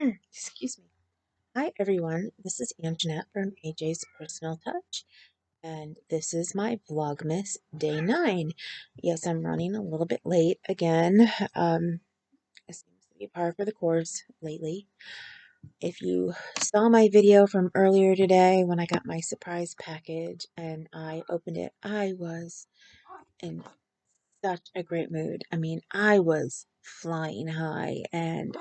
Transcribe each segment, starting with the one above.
Excuse me. Hi everyone, this is Anjanette from AJ's Personal Touch, and this is my Vlogmas Day 9. Yes, I'm running a little bit late again. It seems to be par for the course lately. If you saw my video from earlier today when I got my surprise package and I opened it, I was in such a great mood. I mean, I was flying high and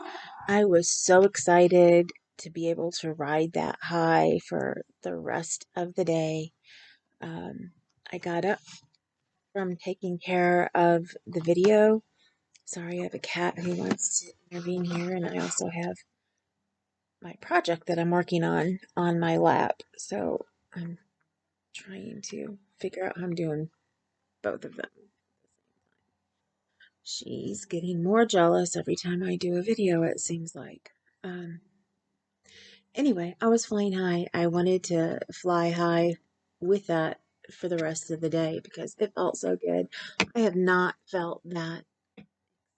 I was so excited to be able to ride that high for the rest of the day. I got up from taking care of the video. Sorry, I have a cat who wants to intervene here, and I also have my project that I'm working on my lap. So I'm trying to figure out how I'm doing both of them. She's getting more jealous every time I do a video, it seems like. Um, Anyway, I was flying high. I wanted to fly high with that for the rest of the day because it felt so good. I have not felt that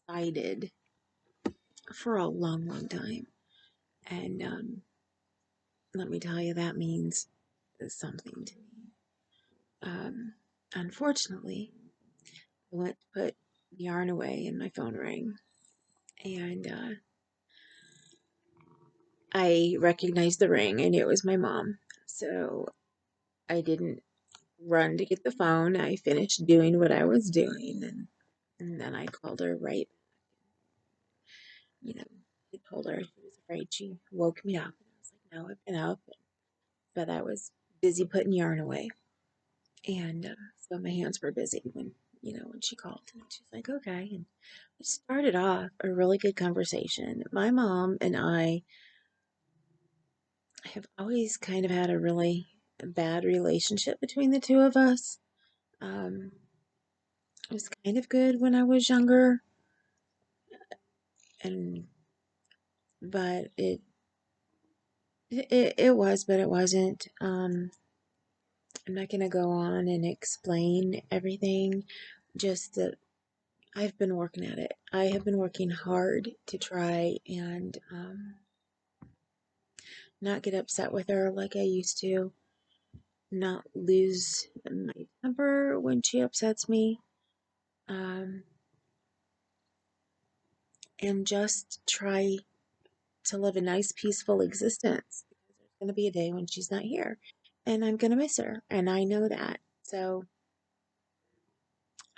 excited for a long, long time. And let me tell you, that means something to me. Unfortunately, I went to put the yarn away and my phone rang. And I recognized the ring and it was my mom. So I didn't run to get the phone. I finished doing what I was doing, and then I called her right. You know, I told her she was afraid. She woke me up, and I was like, "No, I've been up, but I was busy putting yarn away, and so my hands were busy when she called." And she's like, "Okay," and it started off a really good conversation. My mom and I have always kind of had a really bad relationship between the two of us. Um, it was kind of good when I was younger, and but it was, but it wasn't. I'm not gonna go on and explain everything. Just that I've been working at it. I have been working hard to try and not get upset with her like I used to. Not lose my temper when she upsets me. Um, and just try to live a nice, peaceful existence. Because there's gonna be a day when she's not here, and I'm gonna miss her, and I know that. So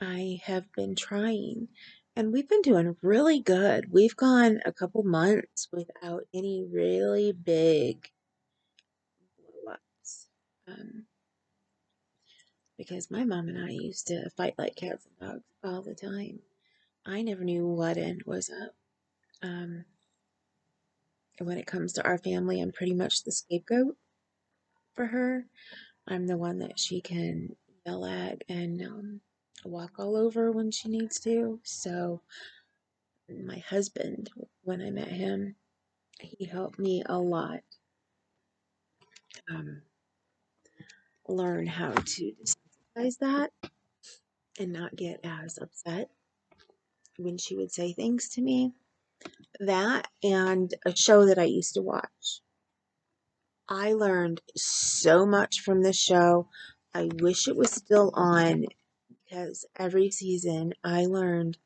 I have been trying, and we've been doing really good. We've gone a couple months without any really big blow-ups. Because my mom and I used to fight like cats and dogs all the time. I never knew what end was up. Um, when it comes to our family, I'm pretty much the scapegoat for her. I'm the one that she can yell at and walk all over when she needs to. So my husband, when I met him, he helped me a lot um, learn how to desensitize that and not get as upset when she would say things to me. That and a show that I used to watch. I learned so much from this show. I wish it was still on because every season I learned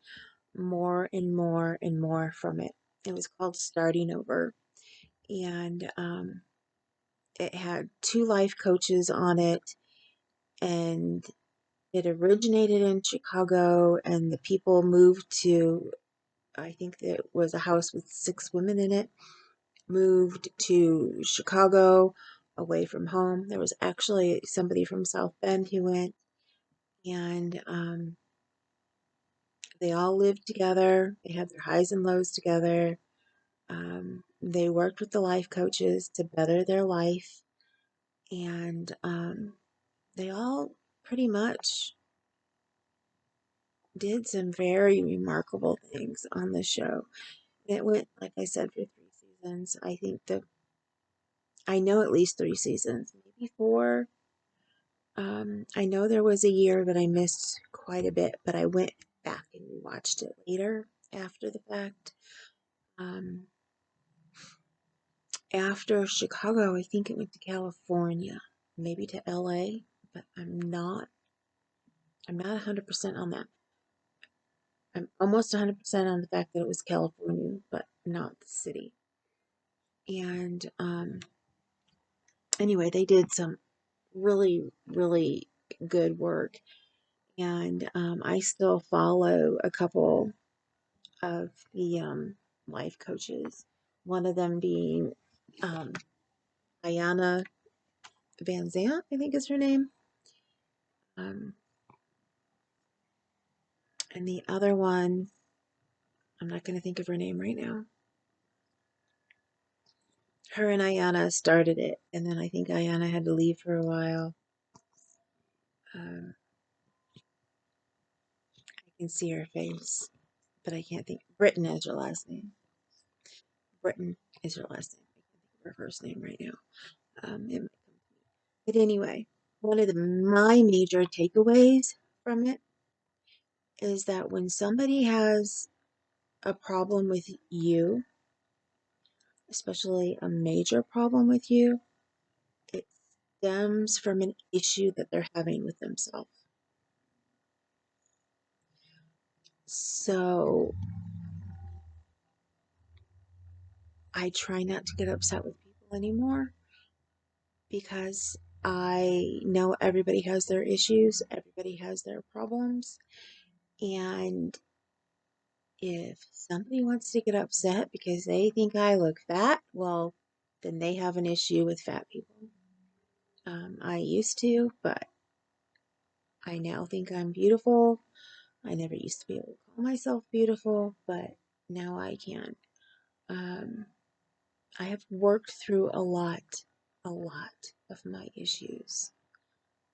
more and more and more from it. It was called Starting Over, and it had two life coaches on it, and it originated in Chicago, and the people moved to, I think it was a house with six women in it, moved to Chicago away from home. There was actually somebody from South Bend who went, and they all lived together. They had their highs and lows together. They worked with the life coaches to better their life, and they all pretty much did some very remarkable things on the show. It went, like I said, for 3 seasons. I know at least 3 seasons, maybe four. I know there was a year that I missed quite a bit, but I went back and watched it later after the fact. Um, after Chicago, I think it went to California, maybe to LA, but I'm not 100% on that. I'm almost 100% on the fact that it was California, but not the city. And anyway, they did some really, really good work. And I still follow a couple of the life coaches, one of them being um, Ayana Van Zant, I think is her name. Um, and the other one, I'm not going to think of her name right now. Her and Ayana started it, and then I think Ayana had to leave for a while. I can see her face, but I can't think. Britton is her last name. Britton is her last name. I can't think of her first name right now. But anyway, one of my major takeaways from it is that when somebody has a problem with you, especially a major problem with you, it stems from an issue that they're having with themselves. So I try not to get upset with people anymore because I know everybody has their issues, everybody has their problems, and if somebody wants to get upset because they think I look fat, well, then they have an issue with fat people. I used to, but I now think I'm beautiful. I never used to be able to call myself beautiful, but now I can. Um, I have worked through a lot of my issues.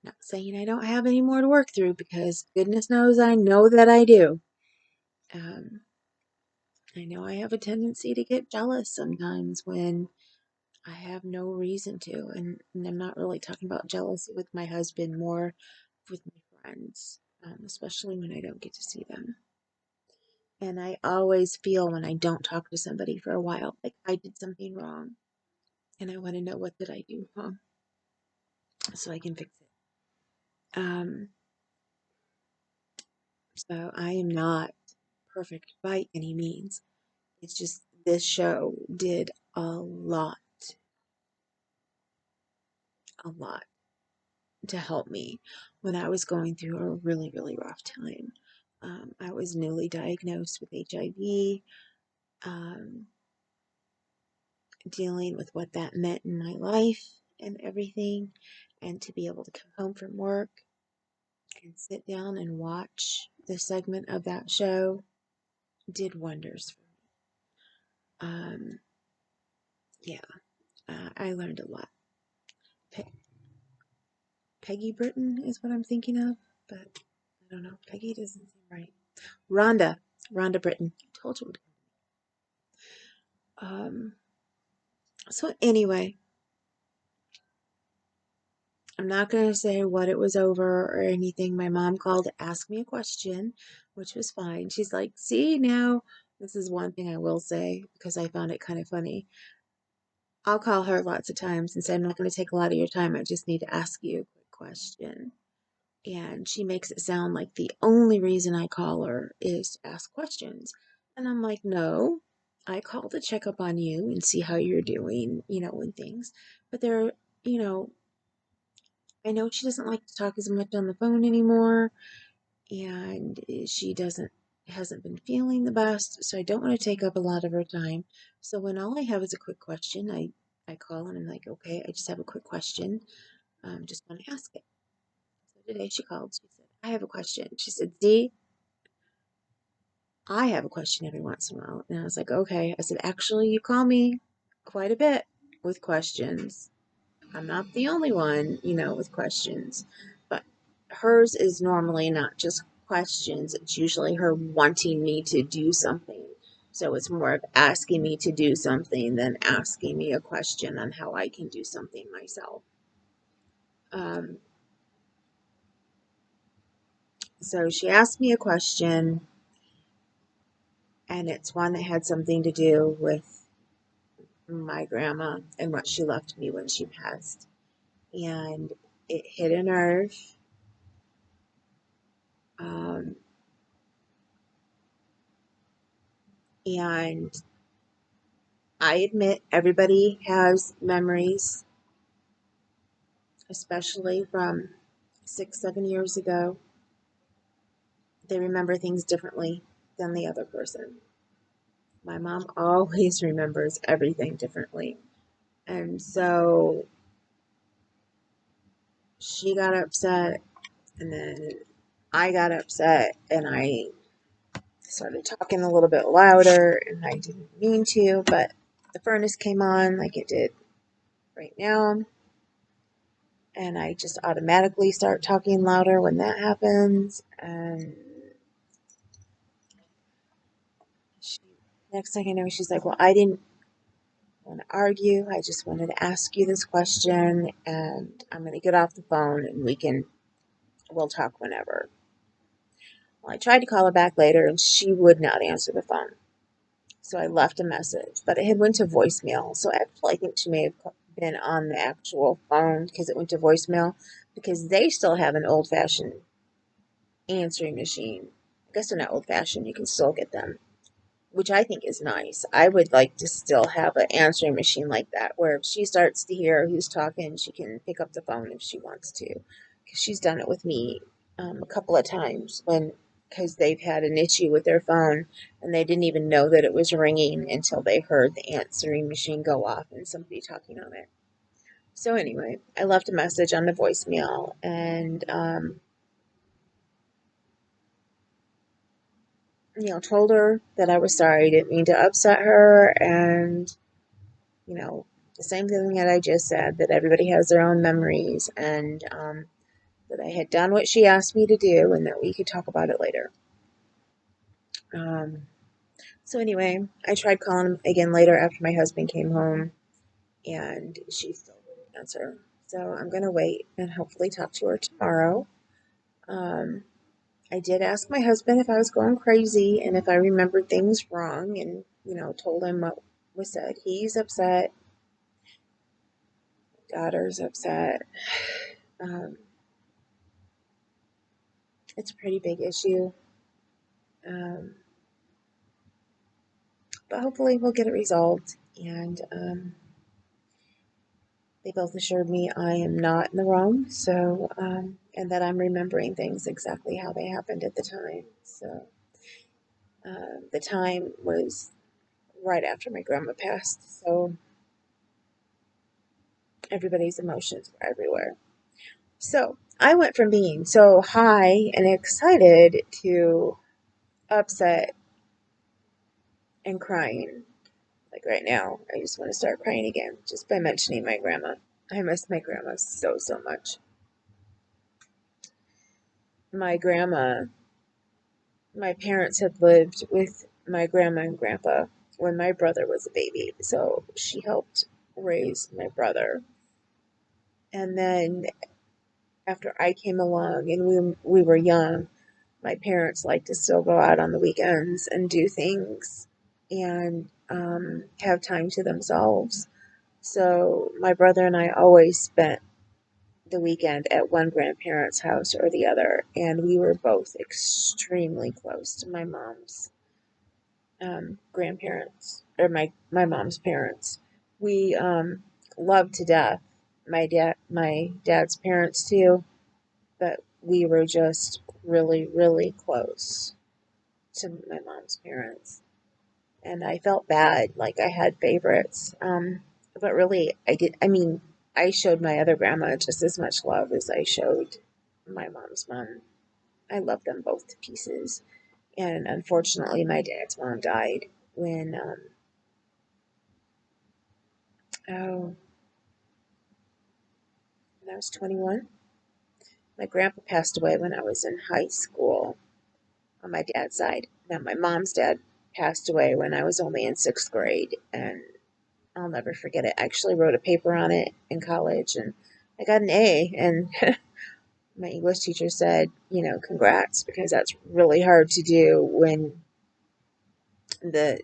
Not saying I don't have any more to work through because goodness knows I know that I do. Um, I know I have a tendency to get jealous sometimes when I have no reason to. And I'm not really talking about jealousy with my husband, more with my friends, especially when I don't get to see them. And I always feel when I don't talk to somebody for a while, like I did something wrong. And I want to know what did I do wrong so I can fix it. So I am not perfect by any means. It's just this show did a lot to help me when I was going through a really, really rough time. I was newly diagnosed with HIV, um, dealing with what that meant in my life and everything, and to be able to come home from work and sit down and watch the segment of that show did wonders for me. Yeah, I learned a lot. Pe- Peggy Britton is what I'm thinking of, but I don't know. Peggy doesn't seem right. Rhonda Britton. I told you. Um, so anyway, I'm not going to say what it was over or anything. My mom called to ask me a question, which was fine. She's like, see, now, this is one thing I will say because I found it kind of funny. I'll call her lots of times and say, I'm not going to take a lot of your time. I just need to ask you a quick question. And she makes it sound like the only reason I call her is to ask questions. And I'm like, no, I call to check up on you and see how you're doing, and things. But you know, I know she doesn't like to talk as much on the phone anymore, and she hasn't been feeling the best, so I don't want to take up a lot of her time. So when all I have is a quick question, I call and I'm like, okay, I just have a quick question. Just want to ask it. So today she called. She said, I have a question. She said, Dee, I have a question every once in a while. And I was like, okay. I said, actually, you call me quite a bit with questions. I'm not the only one, with questions. But hers is normally not just questions, it's usually her wanting me to do something. So it's more of asking me to do something than asking me a question on how I can do something myself. Um, so she asked me a question, and it's one that had something to do with my grandma and what she left me when she passed. And it hit a nerve. Um, and I admit everybody has memories, especially from 6, 7 years ago. They remember things differently than the other person. My mom always remembers everything differently. And so she got upset, and then I got upset, and I started talking a little bit louder, and I didn't mean to, but the furnace came on like it did right now, and I just automatically start talking louder when that happens. And she, next thing I know, she's like, well, I didn't want to argue. I just wanted to ask you this question, and I'm going to get off the phone, and we'll talk whenever. Well, I tried to call her back later, and she would not answer the phone. So I left a message, but it had went to voicemail. So actually, I think she may have been on the actual phone because it went to voicemail, because they still have an old-fashioned answering machine. I guess they're not old-fashioned. You can still get them, which I think is nice. I would like to still have an answering machine like that, where if she starts to hear who's talking, she can pick up the phone if she wants to. Because she's done it with me a couple of times because they've had an issue with their phone and they didn't even know that it was ringing until they heard the answering machine go off and somebody talking on it. So anyway, I left a message on the voicemail, and told her that I was sorry, didn't mean to upset her, and the same thing that I just said, that everybody has their own memories, and that I had done what she asked me to do, and that we could talk about it later. Um, so anyway, I tried calling him again later after my husband came home, and she still didn't answer. So I'm going to wait and hopefully talk to her tomorrow. Um, I did ask my husband if I was going crazy and if I remembered things wrong, and, told him what was said. He's upset. Daughter's upset. Um, it's a pretty big issue. Um, but hopefully we'll get it resolved. And they both assured me I am not in the wrong. So, and that I'm remembering things exactly how they happened at the time. So, the time was right after my grandma passed. So everybody's emotions were everywhere. So I went from being so high and excited to upset and crying. Like right now, I just want to start crying again just by mentioning my grandma. I miss my grandma so, so much. My grandma, my parents had lived with my grandma and grandpa when my brother was a baby. So she helped raise my brother. And then after I came along and we were young, my parents liked to still go out on the weekends and do things and have time to themselves. So my brother and I always spent the weekend at one grandparent's house or the other, and we were both extremely close to my mom's grandparents, or my mom's parents. We loved to death my dad's parents too, but we were just really, really close to my mom's parents. And I felt bad, like I had favorites. But really, I showed my other grandma just as much love as I showed my mom's mom. I love them both to pieces. And unfortunately, my dad's mom died when, oh, when I was 21. My grandpa passed away when I was in high school on my dad's side. Now, my mom's dad passed away when I was only in 6th grade, and I'll never forget it. I actually wrote a paper on it in college, and I got an A, and my English teacher said, congrats, because that's really hard to do when the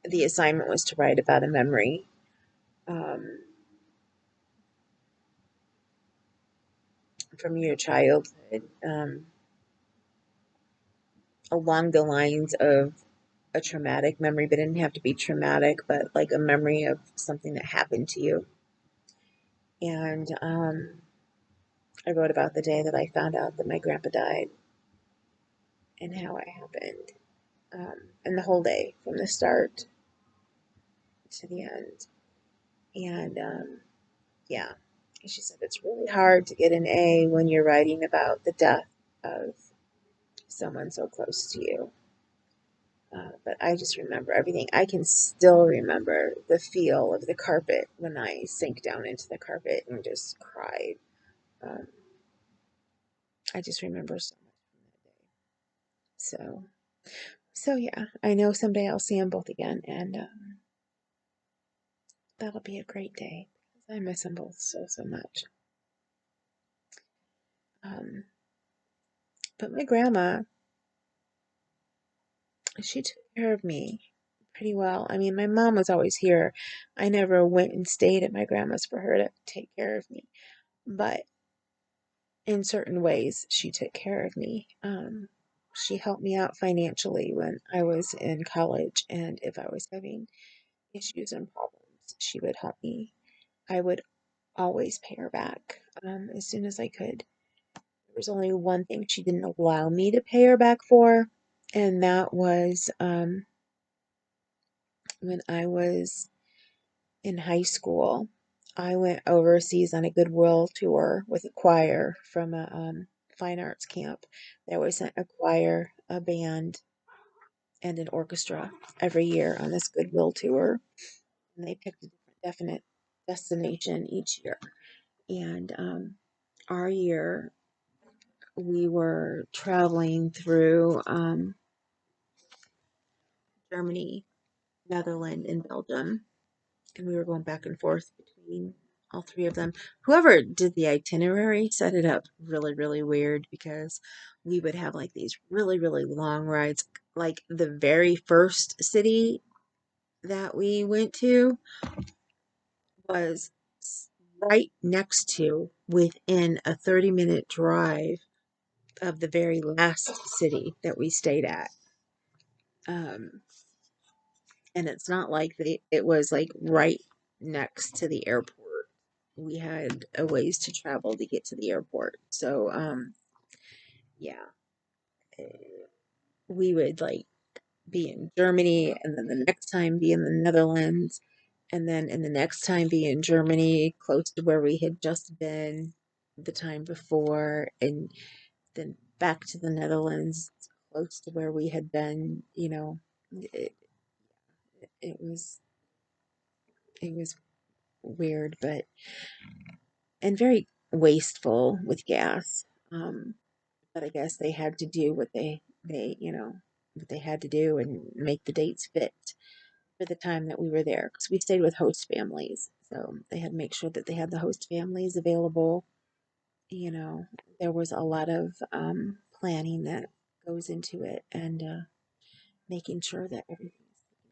the assignment was to write about a memory um, from your childhood, along the lines of a traumatic memory, but it didn't have to be traumatic, but like a memory of something that happened to you. And I wrote about the day that I found out that my grandpa died and how it happened, and the whole day from the start to the end. And yeah, she said it's really hard to get an A when you're writing about the death of someone so close to you. But I just remember everything. I can still remember the feel of the carpet when I sank down into the carpet and just cried. Um, I just remember so much from that day. So yeah, I know someday I'll see them both again, and that'll be a great day because I miss them both so much. Um, but my grandma, she took care of me pretty well. I mean, my mom was always here. I never went and stayed at my grandma's for her to take care of me, but in certain ways, she took care of me. She helped me out financially when I was in college, and if I was having issues and problems, she would help me. I would always pay her back as soon as I could. There was only one thing she didn't allow me to pay her back for, and that was when I was in high school. I went overseas on a goodwill tour with a choir from a fine arts camp. They always sent a choir, a band, and an orchestra every year on this goodwill tour. And they picked a different definite destination each year. And our year, we were traveling through Germany, Netherlands, and Belgium. And we were going back and forth between all three of them. Whoever did the itinerary set it up really weird because we would have like these really long rides. Like the very first city that we went to was right next to, within a 30-minute drive of the very last city that we stayed at. Um, and it's not like it was like right next to the airport. We had a ways to travel to get to the airport. So yeah, eh, we would like be in Germany and then the next time be in the Netherlands and then in the next time be in Germany close to where we had just been the time before, and then back to the Netherlands close to where we had been, it, it was it was weird, but and very wasteful with gas. But I guess they had to do what they had to do and make the dates fit for the time that we were there because we stayed with host families. So they had to make sure that they had the host families available. You know, there was a lot of planning that goes into it and making sure that everything's taken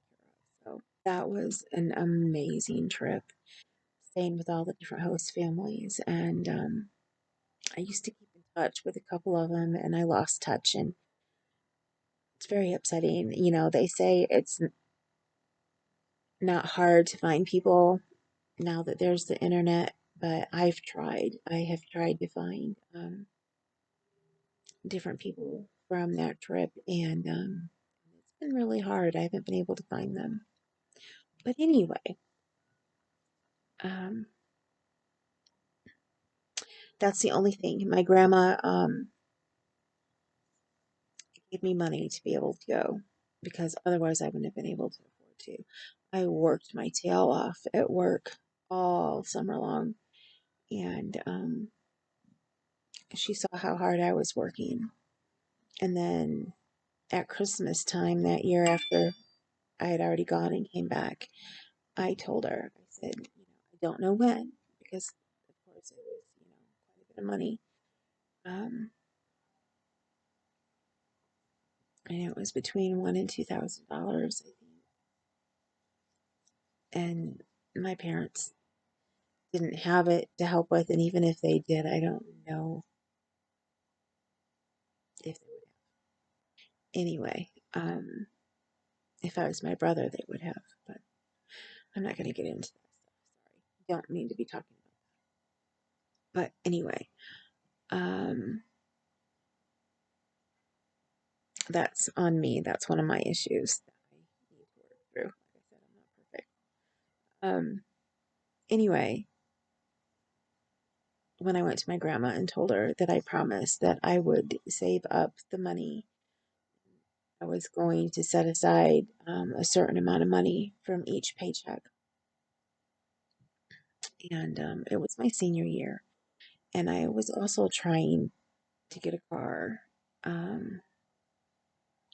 care of. So that was an amazing trip, staying with all the different host families. And I used to keep in touch with a couple of them, and I lost touch, and it's very upsetting. They say it's not hard to find people now that there's the internet, but I've tried. I have tried to find different people from that trip, and it's been really hard. I haven't been able to find them. But anyway, um, that's the only thing. My grandma gave me money to be able to go because otherwise I wouldn't have been able to afford to. I worked my tail off at work all summer long, and she saw how hard I was working. And then at Christmas time that year, after I had already gone and came back, I told her, I said, I don't know when, because of course it was, quite a bit of money. Um, and it was between $1,000 and $2,000, I think. and my parents didn't have it to help with, and even if they did, I don't know if they would. Anyway, if I was my brother, they would have, but I'm not going to get into that stuff. Sorry, don't mean to be talking about that. But anyway, um, that's on me. That's one of my issues that I need to work through. Like I said, I'm not perfect. Anyway, when I went to my grandma and told her that I promised that I would save up the money, I was going to set aside a certain amount of money from each paycheck. And it was my senior year. And I was also trying to get a car um,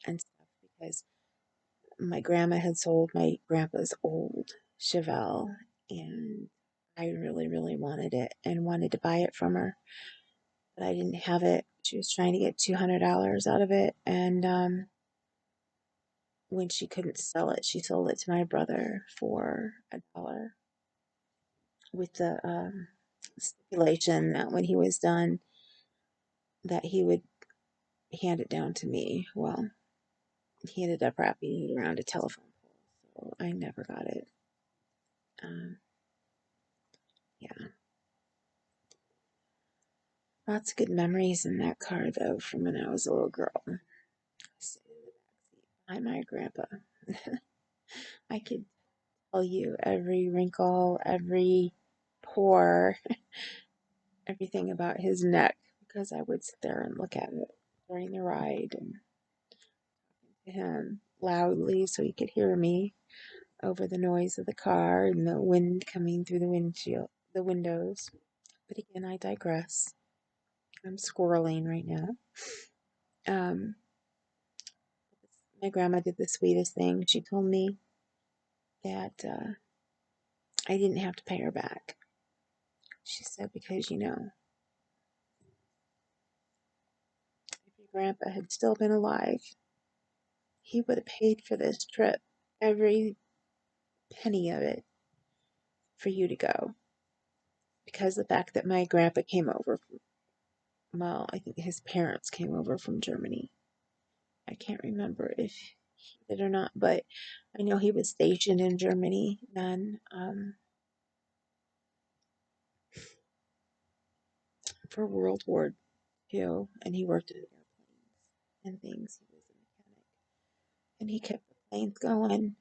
and stuff because my grandma had sold my grandpa's old Chevelle. And I really, really wanted it and wanted to buy it from her. But I didn't have it. She was trying to get $200 out of it. And when she couldn't sell it, she sold it to my brother for $1 with the stipulation that when he was done, that he would hand it down to me. Well, he ended up wrapping it around a telephone pole, so I never got it. Um, yeah, lots of good memories in that car though, from when I was a little girl. Sitting in the backseat behind my grandpa. I could tell you every wrinkle, every pore, everything about his neck because I would sit there and look at it during the ride and to him loudly so he could hear me over the noise of the car and the wind coming through the windows. But again, I digress. I'm squirreling right now. Um, my grandma did the sweetest thing. She told me that I didn't have to pay her back. She said, because if your grandpa had still been alive, he would have paid for this trip, every penny of it, for you to go. Because the fact that my grandpa came over from, well, I think his parents came over from Germany. I can't remember if he did or not, but I know he was stationed in Germany then for World War II, and he worked in airplanes and things. He was a mechanic, and he kept the planes going.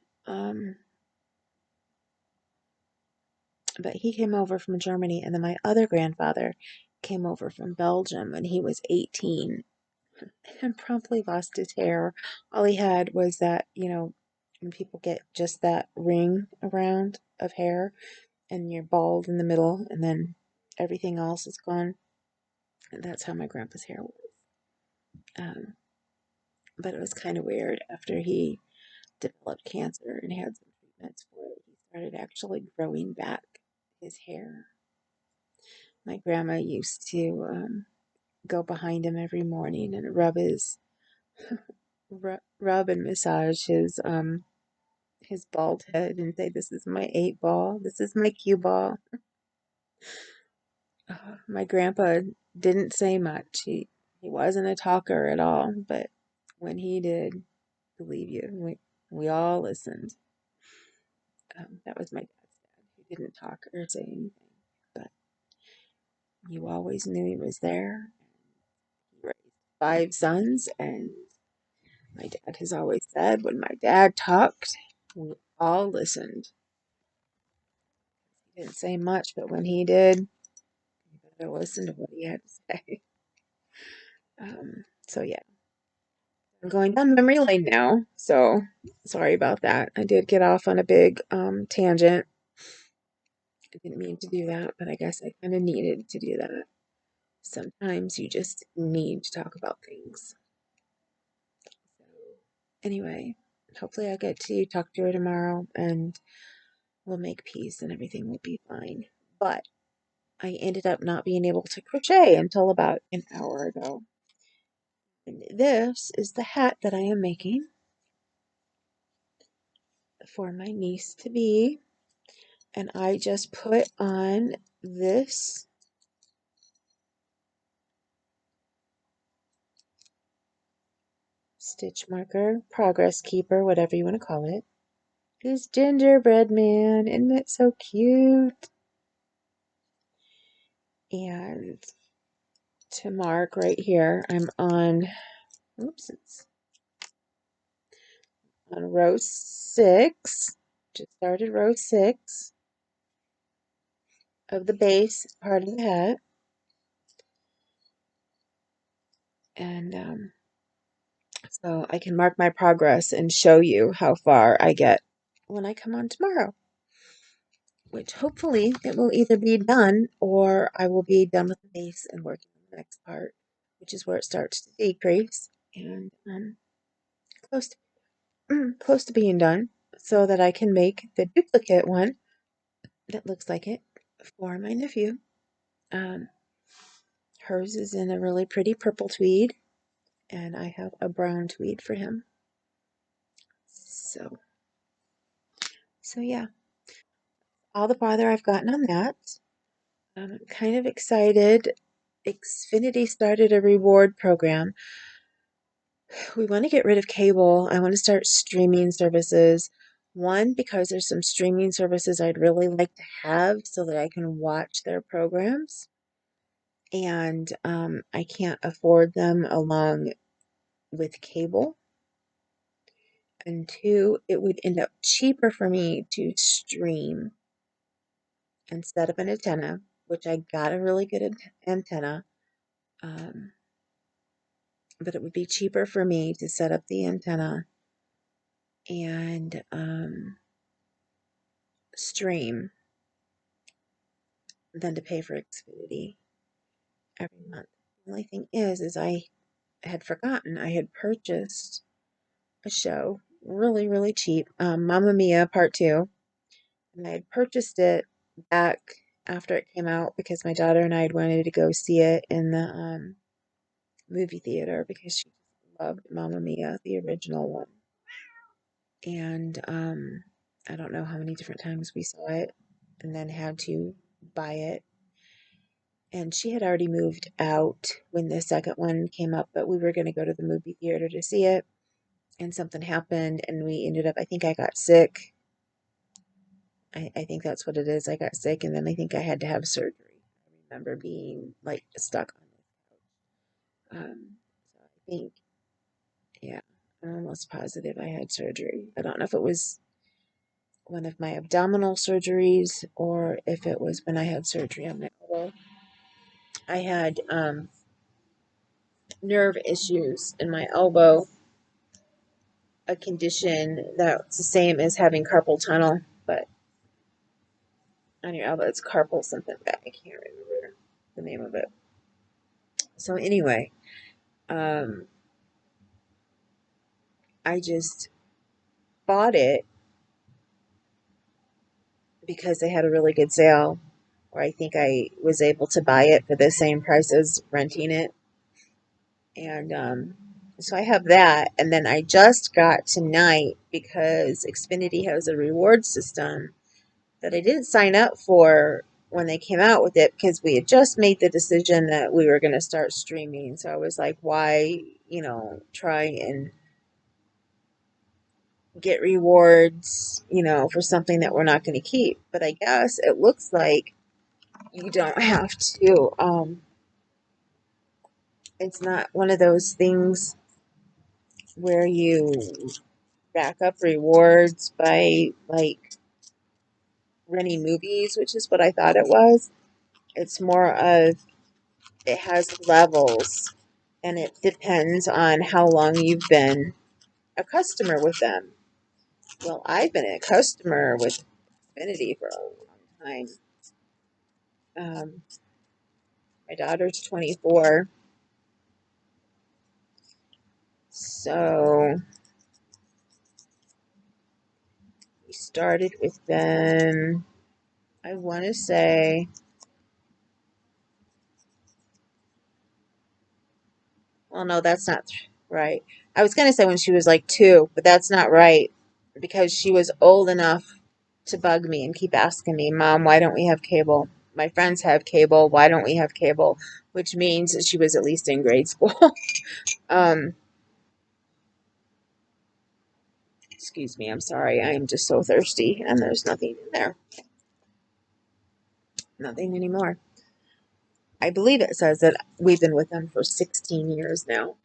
But he came over from Germany, and then my other grandfather came over from Belgium when he was 18 and promptly lost his hair. All he had was that, when people get just that ring around of hair and you're bald in the middle and then everything else is gone. And that's how my grandpa's hair was. Um, but it was kind of weird after he developed cancer and had some treatments for it. He started actually growing back his hair. My grandma used to go behind him every morning and rub and massage his bald head and say, "This is my 8 ball. This is my cue ball." My grandpa didn't say much. He wasn't a talker at all, but when he did, believe you, we all listened. That was my dad's dad. He didn't talk or say anything, but you always knew he was there. He raised 5 sons, and my dad has always said when my dad talked, we all listened. He didn't say much, but when he did, you better listen to what he had to say. So yeah, I'm going down memory lane now. So sorry about that. I did get off on a big tangent. I didn't mean to do that, but I guess I kind of needed to do that. Sometimes you just need to talk about things. So anyway, hopefully I'll get to talk to her tomorrow and we'll make peace and everything will be fine. But I ended up not being able to crochet until about an hour ago. And this is the hat that I am making for my niece to be. And I just put on this stitch marker, progress keeper, whatever you want to call it. This gingerbread man, isn't it so cute? And to mark right here, I'm on, oops, it's on row 6. Just started row 6 of the base part of the hat. And so I can mark my progress and show you how far I get when I come on tomorrow, which hopefully it will either be done or I will be done with the base and working on the next part, which is where it starts to decrease, and close close to being done, so that I can make the duplicate one that looks like it for my nephew. Um, Hers is in a really pretty purple tweed, and I have a brown tweed for him. So yeah, all the farther I've gotten on that. I'm kind of excited. Xfinity started a reward program. We want to get rid of cable. I want to start streaming services. One, because there's some streaming services I'd really like to have so that I can watch their programs. And I can't afford them along with cable. And two, it would end up cheaper for me to stream instead of an antenna, which I got a really good antenna. But it would be cheaper for me to set up the antenna and stream than to pay for Xfinity every month. The only thing is I had forgotten I had purchased a show really, really cheap, Mamma Mia Part 2. And I had purchased it back after it came out because my daughter and I had wanted to go see it in the movie theater because she loved Mamma Mia, the original one. And I don't know how many different times we saw it and then had to buy it. And she had already moved out when the second one came up, but we were going to go to the movie theater to see it. And something happened, and we ended up, I think I got sick. I think that's what it is. I got sick, and then I think I had to have surgery. I remember being like stuck on the couch. So I think, yeah, I'm almost positive I had surgery. I don't know if it was one of my abdominal surgeries or if it was when I had surgery on my elbow. I had nerve issues in my elbow, a condition that's the same as having carpal tunnel, but on your elbow it's carpal something, but I can't remember the name of it. So anyway, um, I just bought it because they had a really good sale, or I think I was able to buy it for the same price as renting it. And so I have that. And then I just got tonight, because Xfinity has a reward system that I didn't sign up for when they came out with it, because we had just made the decision that we were going to start streaming. So I was like, why, try and get rewards, for something that we're not going to keep. But I guess it looks like you don't have to. It's not one of those things where you rack up rewards by like renting movies, which is what I thought it was. It's more of, it has levels, and it depends on how long you've been a customer with them. Well, I've been a customer with Xfinity for a long time. My daughter's 24, so we started with them, I want to say, well, no, that's not right. I was going to say when she was like 2, but that's not right, because she was old enough. to bug me and keep asking me, Mom, why don't we have cable? My friends have cable. Why don't we have cable? Which means that she was at least in grade school. um, excuse me. I'm sorry. I am just so thirsty, and there's nothing in there. Nothing anymore. I believe it says that we've been with them for 16 years now.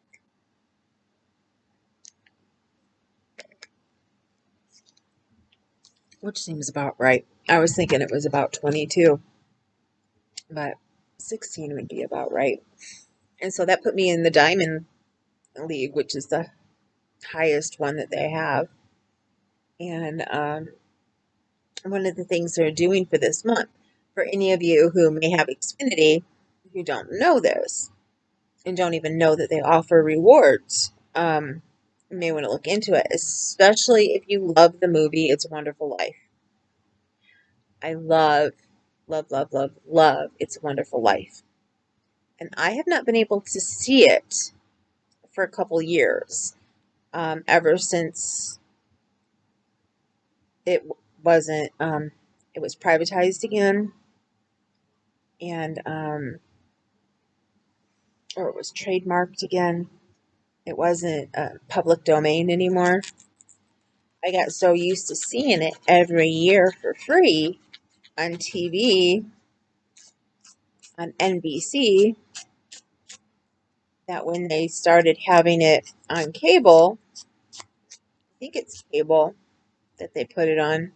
Which seems about right. I was thinking it was about 22, but 16 would be about right. And so that put me in the Diamond League, which is the highest one that they have. And one of the things they're doing for this month, for any of you who may have Xfinity, who don't know this, and don't even know that they offer rewards, you may want to look into it, especially if you love the movie It's a Wonderful Life. I love, love, love, love, love It's a Wonderful Life. And I have not been able to see it for a couple years, ever since it wasn't, it was privatized again, and, or it was trademarked again. It wasn't public domain anymore. I got so used to seeing it every year for free on TV, on NBC, that when they started having it on cable, I think it's cable that they put it on,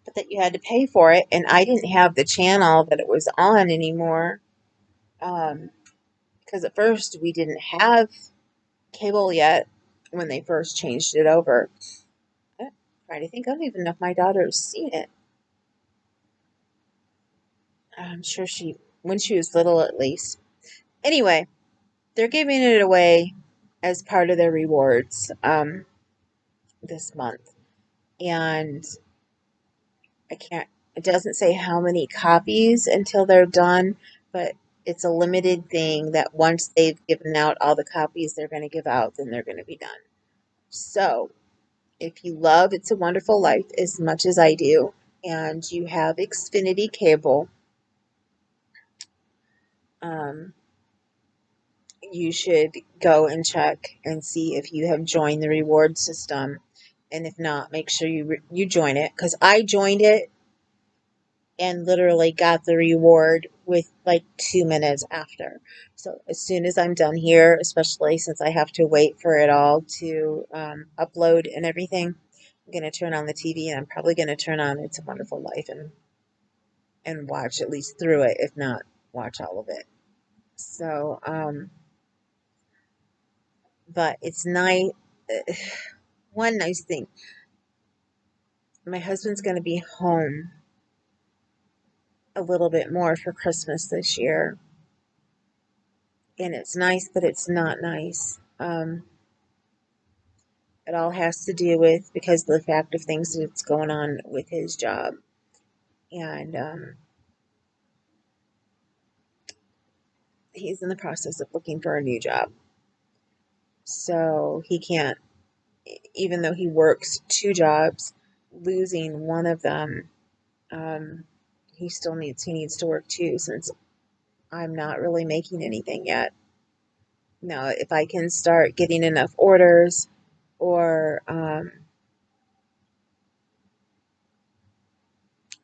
but that you had to pay for it, and I didn't have the channel that it was on anymore, because at first we didn't have cable yet when they first changed it over. I'm trying to think, I don't even know if my daughter's seen it. I'm sure when she was little at least. Anyway, they're giving it away as part of their rewards this month. And it doesn't say how many copies until they're done, but it's a limited thing that once they've given out all the copies they're going to give out, then they're going to be done. So, if you love It's a Wonderful Life as much as I do, and you have Xfinity cable, you should go and check and see if you have joined the reward system. And if not, make sure you join it, because I joined it and literally got the reward with like 2 minutes after. So as soon as I'm done here, especially since I have to wait for it all to upload and everything, I'm going to turn on the TV, and I'm probably going to turn on It's a Wonderful Life and watch at least through it, if not watch all of it. So, but it's nice. One nice thing, my husband's going to be home a little bit more for Christmas this year. And it's nice, but it's not nice. It all has to do with, because of the fact of things that's going on with his job. And he's in the process of looking for a new job. So he can't, even though he works 2 jobs, losing one of them, he needs to work 2, since I'm not really making anything yet. Now, if I can start getting enough orders, or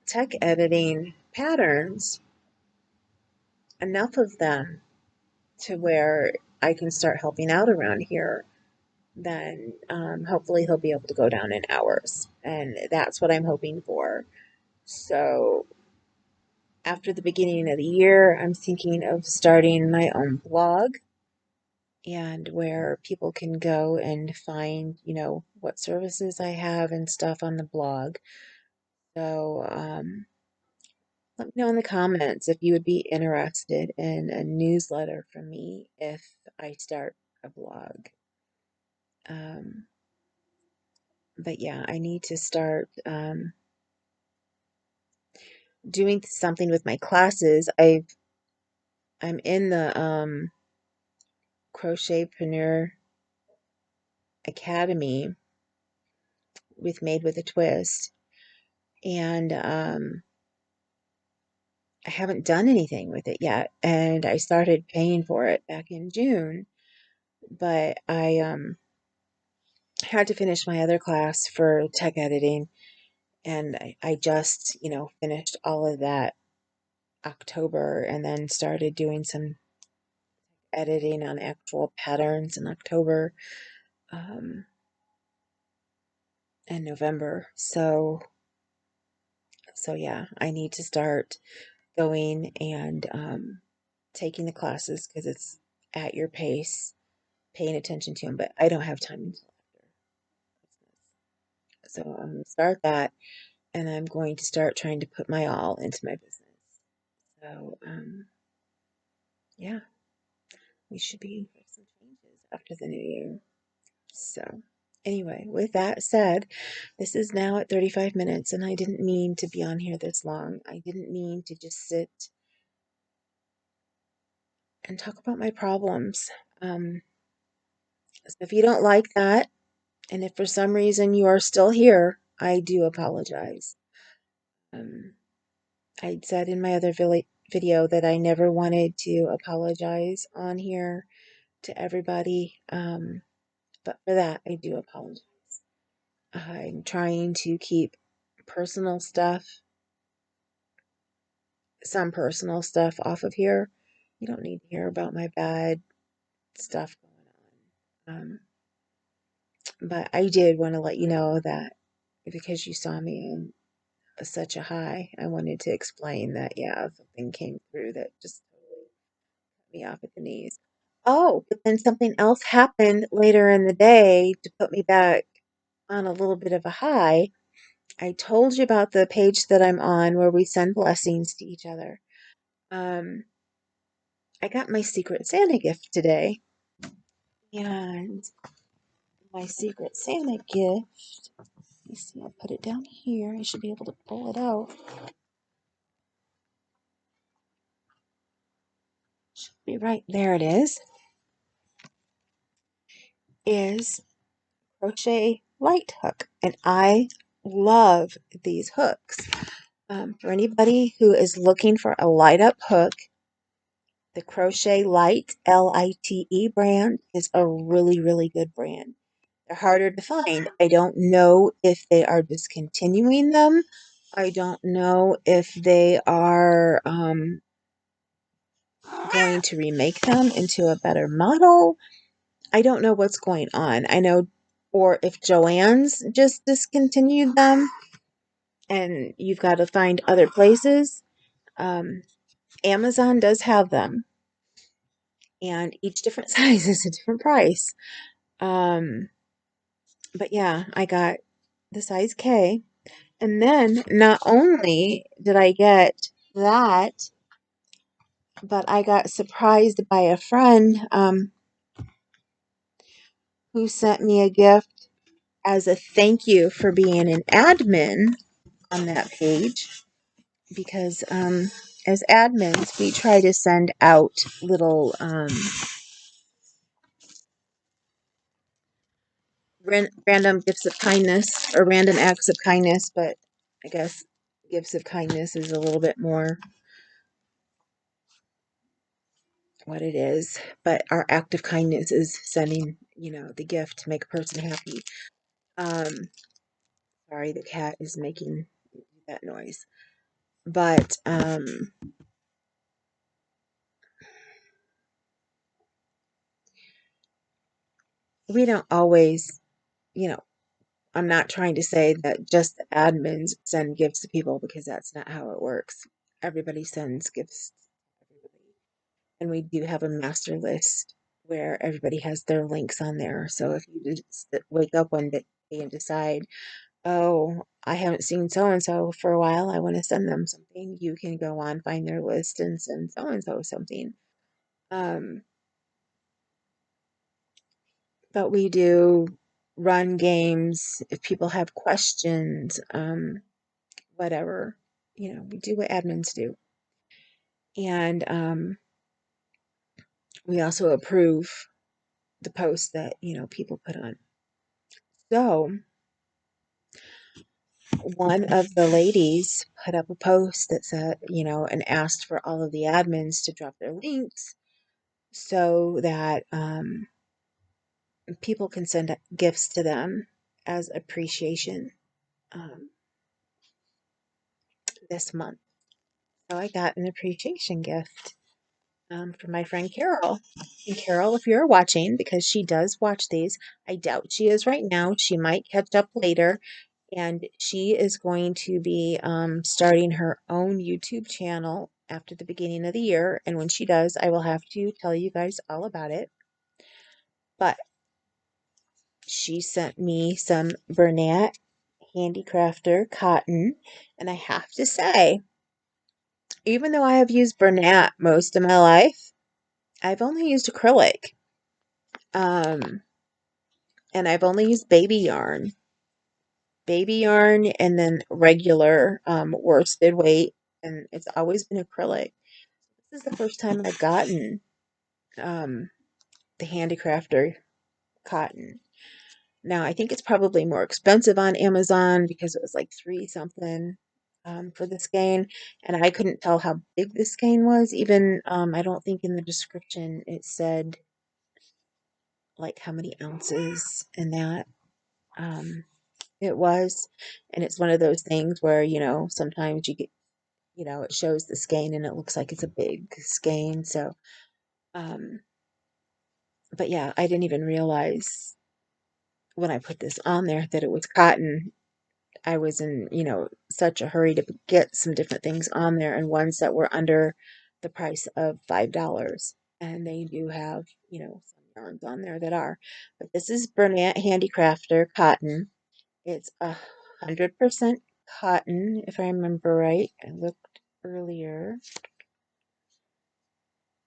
tech editing patterns, enough of them to where I can start helping out around here, then hopefully he'll be able to go down in hours. And that's what I'm hoping for. So after the beginning of the year, I'm thinking of starting my own blog, and where people can go and find, what services I have and stuff on the blog. So, let me know in the comments if you would be interested in a newsletter from me if I start a blog. But yeah, I need to start doing something with my classes. I'm in the Crochetpreneur Academy with Made with a Twist, and I haven't done anything with it yet. And I started paying for it back in June, but I had to finish my other class for tech editing, and I just, finished all of that October and then started doing some editing on actual patterns in October um, and November. So yeah, I need to start going and taking the classes because it's at your pace, paying attention to them. But I don't have time until after Christmas, so I'm gonna start that, and I'm going to start trying to put my all into my business. So yeah, we should be in for some changes after the new year. So, anyway, with that said, this is now at 35 minutes, and I didn't mean to be on here this long. I didn't mean to just sit and talk about my problems. So if you don't like that, and if for some reason you are still here, I do apologize. Um, I said in my other video that I never wanted to apologize on here to everybody, but for that, I do apologize. I'm trying to keep personal stuff, some personal stuff off of here. You don't need to hear about my bad stuff going on. But I did want to let you know that because you saw me in such a high, I wanted to explain that, yeah, something came through that just totally cut me off at the knees. Oh, but then something else happened later in the day to put me back on a little bit of a high. I told you about the page that I'm on where we send blessings to each other. Um, I got my Secret Santa gift today. And my Secret Santa gift, let me see, I'll put it down here. I should be able to pull it out. Should be right there. It is crochet light hook. And I love these hooks. For anybody who is looking for a light up hook, the Crochet Light, Lite brand is a really, really good brand. They're harder to find. I don't know if they are discontinuing them. I don't know if they are going to remake them into a better model. I don't know what's going on. I know, or if Joann's just discontinued them and you've got to find other places. Um, Amazon does have them, and each different size is a different price. But yeah, I got the size K. And then not only did I get that, but I got surprised by a friend who sent me a gift as a thank you for being an admin on that page. Because as admins, we try to send out little random gifts of kindness or random acts of kindness, but I guess gifts of kindness is a little bit more what it is. But our act of kindness is sending, the gift to make a person happy. Sorry, the cat is making that noise. But we don't always, you know, I'm not trying to say that just the admins send gifts to people because that's not how it works. Everybody sends gifts to everybody. And we do have a master list where everybody has their links on there. So if you just wake up one day and decide, oh, I haven't seen so and so for a while, I want to send them something, you can go on, find their list, and send so and so something. Um, but we do run games if people have questions, whatever, we do what admins do. And we also approve the posts that, people put on. So one of the ladies put up a post that said, and asked for all of the admins to drop their links so that people can send gifts to them as appreciation um, this month. So I got an appreciation gift from my friend Carol. And Carol, if you're watching, because she does watch these, I doubt she is right now. She might catch up later. And she is going to be starting her own YouTube channel after the beginning of the year. And when she does, I will have to tell you guys all about it. But she sent me some Bernat Handicrafter Cotton. And I have to say, even though I have used Bernat most of my life, I've only used acrylic. Um, and I've only used baby yarn, and then regular worsted weight, and it's always been acrylic. This is the first time I've gotten um, the Handicrafter Cotton. Now, I think it's probably more expensive on Amazon because it was like three something for the skein, and I couldn't tell how big the skein was. Even I don't think in the description it said like how many ounces in that. It was, and it's one of those things where, sometimes you get, it shows the skein and it looks like it's a big skein. So, um, but yeah, I didn't even realize when I put this on there that it was cotton. I was in, such a hurry to get some different things on there, and ones that were under the price of $5. And they do have, some yarns on there that are. But this is Bernat Handicrafter Cotton. It's 100% cotton, if I remember right. I looked earlier.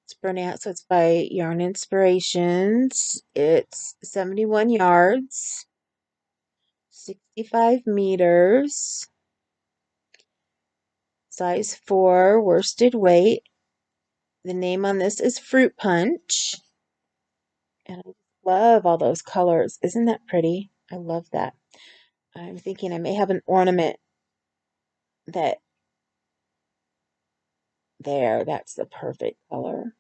It's Bernat, so it's by Yarn Inspirations. It's 71 yards, 65 meters, size 4, worsted weight. The name on this is Fruit Punch. And I love all those colors. Isn't that pretty? I love that. I'm thinking I may have an ornament that that's the perfect color.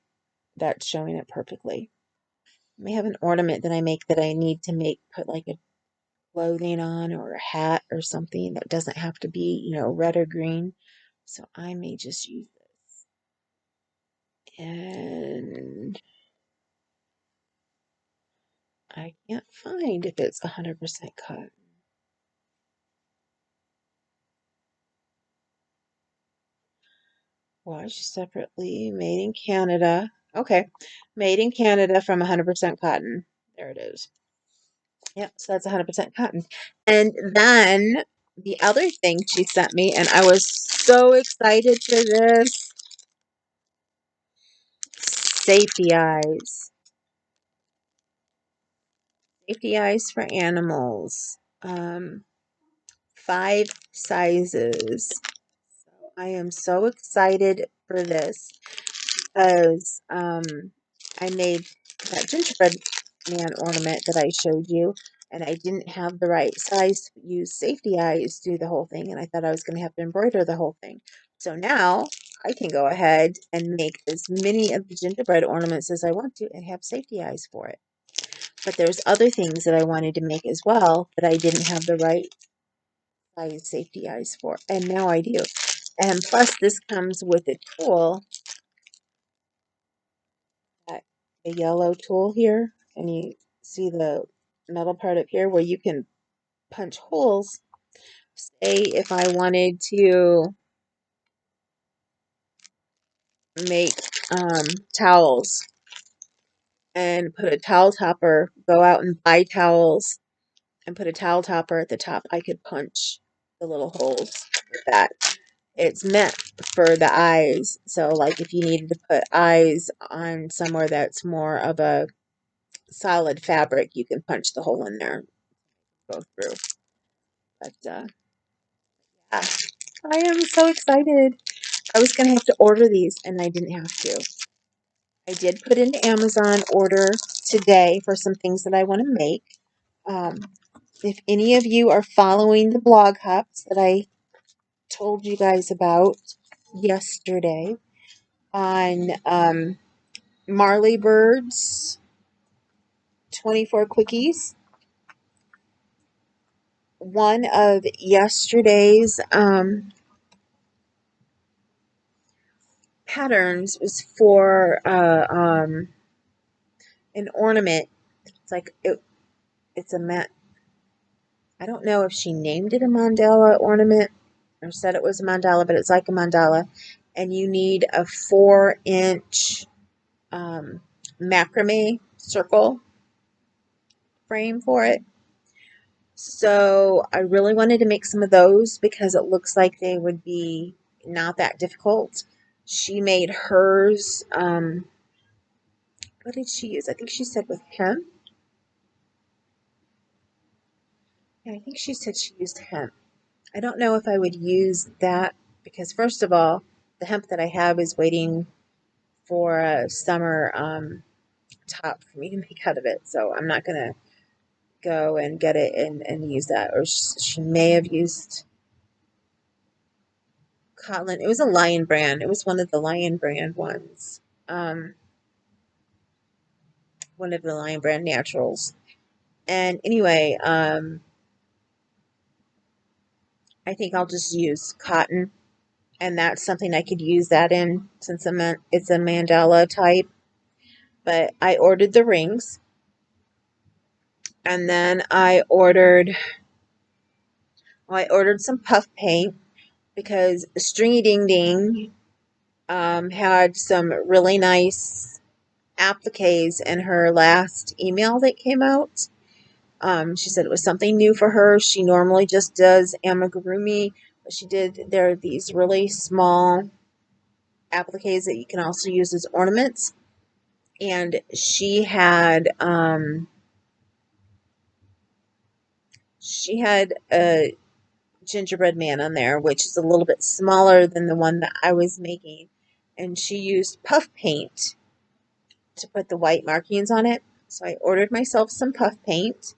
That's showing it perfectly. I may have an ornament that I make that I need to put like a clothing on or a hat or something that doesn't have to be, red or green. So I may just use this. And I can't find if it's 100% cotton. Washed separately, made in Canada. Okay, made in Canada from 100% cotton. There it is. Yep, so that's 100% cotton. And then the other thing she sent me, and I was so excited for this, safety eyes. Safety eyes for animals. 5 sizes. So I am so excited for this because I made that gingerbread man ornament that I showed you, and I didn't have the right size to use safety eyes to do the whole thing, and I thought I was going to have to embroider the whole thing. So now I can go ahead and make as many of the gingerbread ornaments as I want to and have safety eyes for it. But there's other things that I wanted to make as well that I didn't have the right size safety eyes for, and now I do. And plus this comes with a tool, that the yellow tool here, and you see the metal part up here where you can punch holes. Say if I wanted to make towels and put a towel topper, go out and buy towels and put a towel topper at the top, I could punch the little holes with that. It's meant for the eyes. So like if you needed to put eyes on somewhere that's more of a solid fabric, you can punch the hole in there, go through. But yeah, I am so excited. I was going to have to order these and I didn't have to. I did put in Amazon order today for some things that I want to make. If any of you are following the blog hops that I told you guys about yesterday on Marley Bird's 24 Quickies, one of yesterday's patterns was for an ornament. It's like it's a mat. I don't know if she named it a mandala ornament or said it was a mandala, but it's like a mandala, and you need a 4-inch macrame circle frame for it. So I really wanted to make some of those because it looks like they would be not that difficult. She made hers, what did she use? I think she said with hemp. Yeah, I think she said she used hemp. I don't know if I would use that because first of all, the hemp that I have is waiting for a summer top for me to make out of it. So I'm not going to go and get it and use that. Or she may have used Cotton. It was a Lion brand. It was one of the Lion brand ones. One of the Lion brand naturals. And anyway, I think I'll just use cotton. And that's something I could use that in since it's a mandala type. But I ordered the rings. And then I ordered some puff paint because Stringy Ding Ding had some really nice appliques in her last email that came out. She said it was something new for her. She normally just does amigurumi, but there are these really small appliques that you can also use as ornaments. And she had a gingerbread man on there, which is a little bit smaller than the one that I was making. And she used puff paint to put the white markings on it. So I ordered myself some puff paint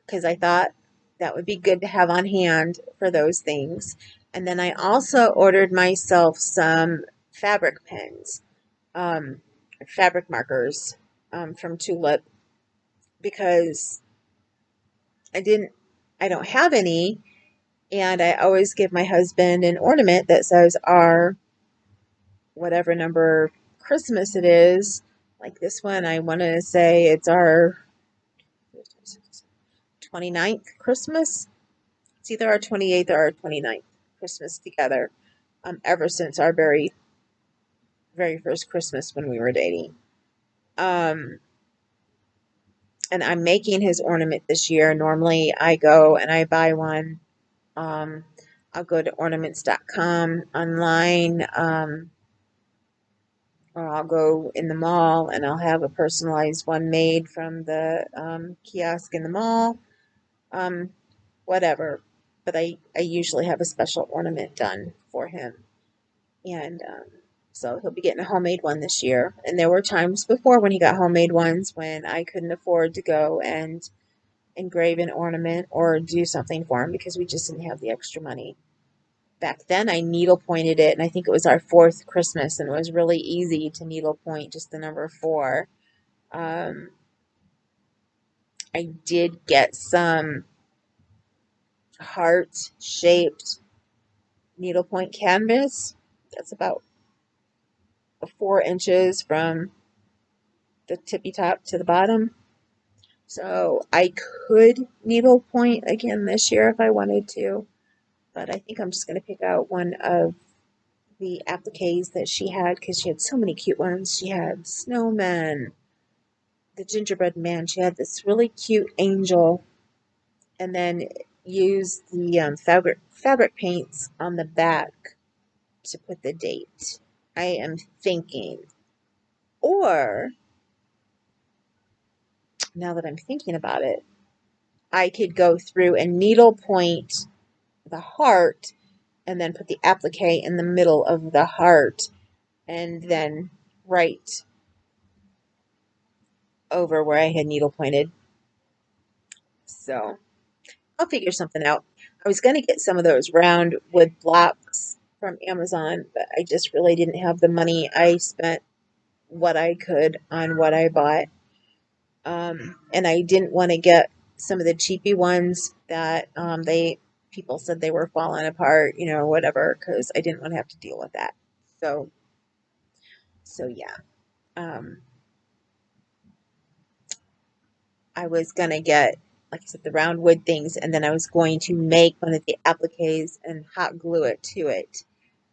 because I thought that would be good to have on hand for those things. And then I also ordered myself some fabric pens, um, fabric markers from Tulip because I don't have any, and I always give my husband an ornament that says our whatever number Christmas it is. Like this one, I want to say it's our 29th Christmas. It's either our 28th or our 29th Christmas together, ever since our very, very first Christmas when we were dating. And I'm making his ornament this year. Normally I go and I buy one. I'll go to ornaments.com online, or I'll go in the mall and I'll have a personalized one made from the kiosk in the mall. Um, Whatever. But I usually have a special ornament done for him. And so he'll be getting a homemade one this year. And there were times before when he got homemade ones when I couldn't afford to go and engrave an ornament or do something for him because we just didn't have the extra money. Back then I needle pointed it, and I think it was our 4th Christmas, and it was really easy to needle point just the number 4. Um, I did get some heart-shaped needlepoint canvas. That's about 4 inches from the tippy top to the bottom. So I could needlepoint again this year if I wanted to, but I think I'm just going to pick out one of the appliques that she had because she had so many cute ones. She had snowmen, the gingerbread man. She had this really cute angel, and then used the fabric paints on the back to put the date. I am thinking, or now that I'm thinking about it, I could go through and needlepoint the heart and then put the applique in the middle of the heart and then write over where I had needle pointed So I'll figure something out. I was going to get some of those round wood blocks from Amazon, but I just really didn't have the money. I spent what I could on what I bought. And I didn't want to get some of the cheapy ones that people said they were falling apart, whatever, because I didn't want to have to deal with that. So yeah. Um, I was gonna get, like I said, the round wood things, and then I was going to make one of the appliques and hot glue it to it.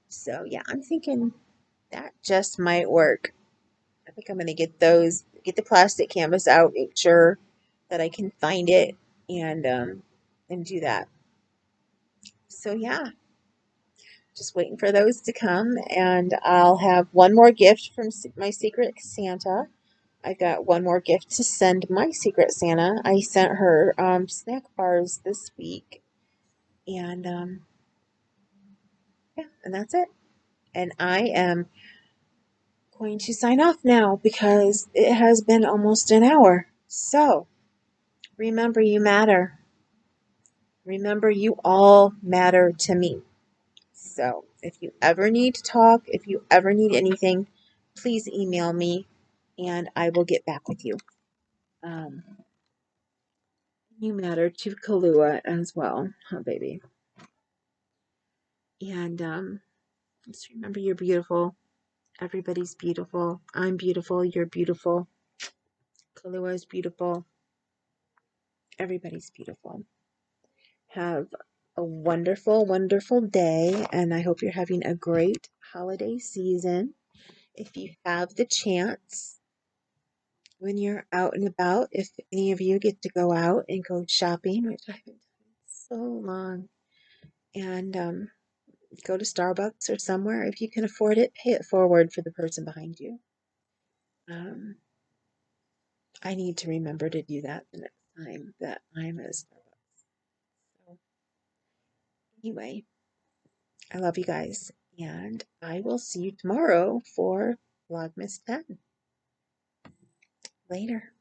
So yeah, I'm thinking that just might work. I think I'm gonna get the plastic canvas out, make sure that I can find it, and do that. So yeah, just waiting for those to come, and I'll have one more gift from my Secret Santa. I got one more gift to send my Secret Santa. I sent her snack bars this week, and yeah, and that's it. And I am going to sign off now because it has been almost an hour. So remember, you matter. Remember, you all matter to me. So if you ever need to talk, if you ever need anything, please email me and I will get back with you. Um, you matter to Kahlua as well, huh, baby? And just remember, you're beautiful. Everybody's beautiful. I'm beautiful. You're beautiful. Kahlua is beautiful. Everybody's beautiful. Have a wonderful, wonderful day, and I hope you're having a great holiday season. If you have the chance, when you're out and about, if any of you get to go out and go shopping, which I haven't done in so long, and go to Starbucks or somewhere, if you can afford it, pay it forward for the person behind you. Um, I need to remember to do that the next time that I'm at Starbucks. So, anyway, I love you guys, and I will see you tomorrow for Vlogmas 10. Later.